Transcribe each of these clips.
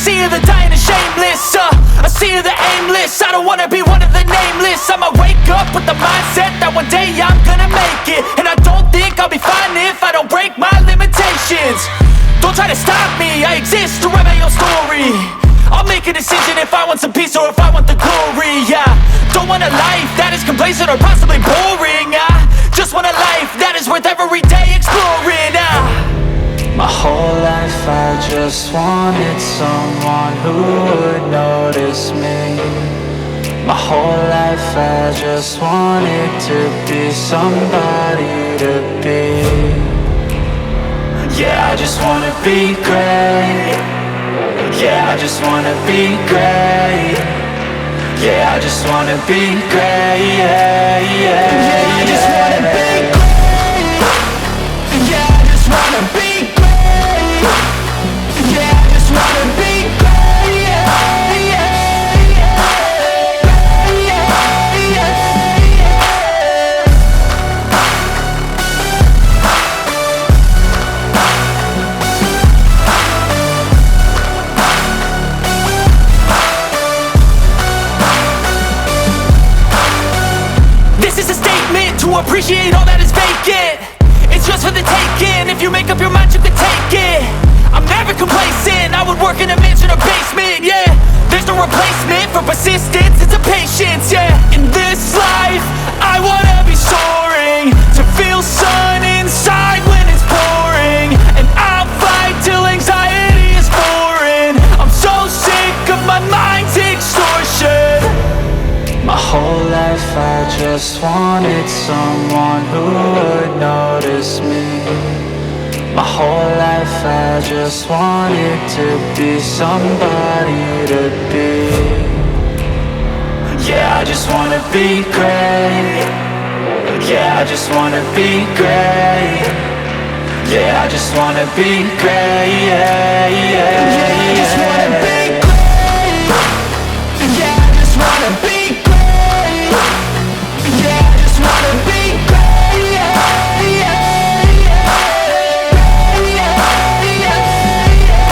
sea of the dying and shameless, a sea of the aimless. I don't wanna be one of the nameless. I'ma wake up with the mindset that one day I'm gonna make it. And I don't think I'll be fine if I don't break my limitations. Don't try to stop me, I exist to write my own story. I'll make a decision if I want some peace or if I want the glory, yeah. Don't want a life that is complacent or possibly boring, I just want a life that is worth every day exploring, My whole life I just wanted someone who would notice me. My whole life I just wanted to be somebody to be. Yeah, I just wanna be great. Yeah, I just wanna be great. Yeah, I just wanna be great. Yeah, yeah, yeah, I just wanna be great. Yeah, I just wanna be great. Yeah, I just wanna be great. Yeah, yeah, yeah, yeah, yeah. This is a statement to appreciate all that is vacant. It's just for the taking. If you make up your mind, you can take it. I'm never complacent. I would work in a mansion or basement, yeah. There's no replacement for persistence, it's a patience, yeah. In this life, I wanna be soaring, to feel sun inside when it's pouring. And I'll fight till anxiety is foreign. I'm so sick of my mind's extortion. My whole life I just wanted someone who would notice me. My whole life I just wanted to be somebody to be. Yeah, I just wanna be great. Yeah, I just wanna be great. Yeah, I just wanna be great. Yeah, yeah, yeah, I just wanna be great. Yeah, I just wanna be great. Yeah, I just wanna be great. Yeah, yeah, yeah, yeah, yeah, yeah.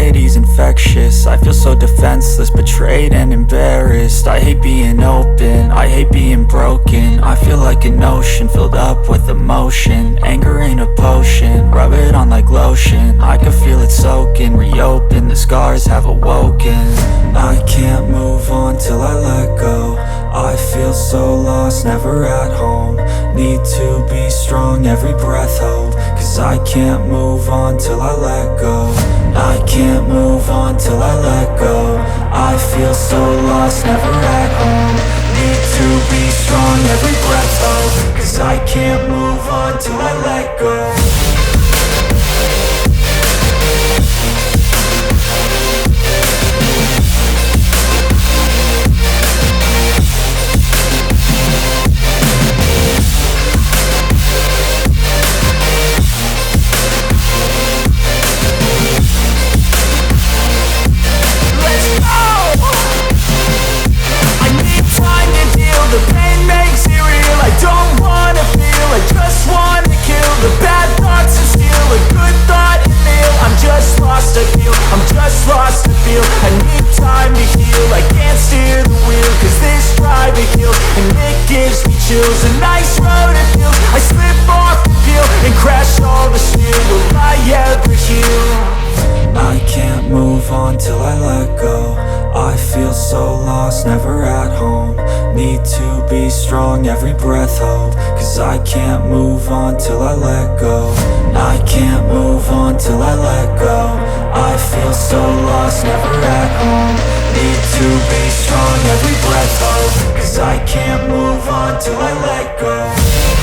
anxiety's infectious. I feel so defenseless, betrayed and embarrassed. I hate being open, I hate being broken. I feel like an ocean filled up with emotion. Anger ain't a potion, rub it on like lotion. I can feel it soaking, reopen, the scars have awoken. I can't move on till I let go. I feel so lost, never at home. Need to be strong, every breath hold. Cause I can't move on till I let go. I can't move on till I let go. I feel so lost, never at home. Need to be strong, every breath hold. Cause I can't move on till I let go. The pain makes it real, I don't wanna feel, I just wanna kill the bad thoughts and steal a good thought and meal. I'm just lost, I feel, I'm just lost, I feel. I need time to heal, I can't steer the wheel. Cause this drive a hill, and it gives me chills. A nice road it feels, I slip off the peel and crash all the steel. Will I ever heal? I can't move on till I let go. I feel so lost, never at home. Need to be strong, every breath hold. Cause I can't move on till I let go. I can't move on till I let go. I feel so lost, never at home. Need to be strong, every breath hold. Cause I can't move on till I let go.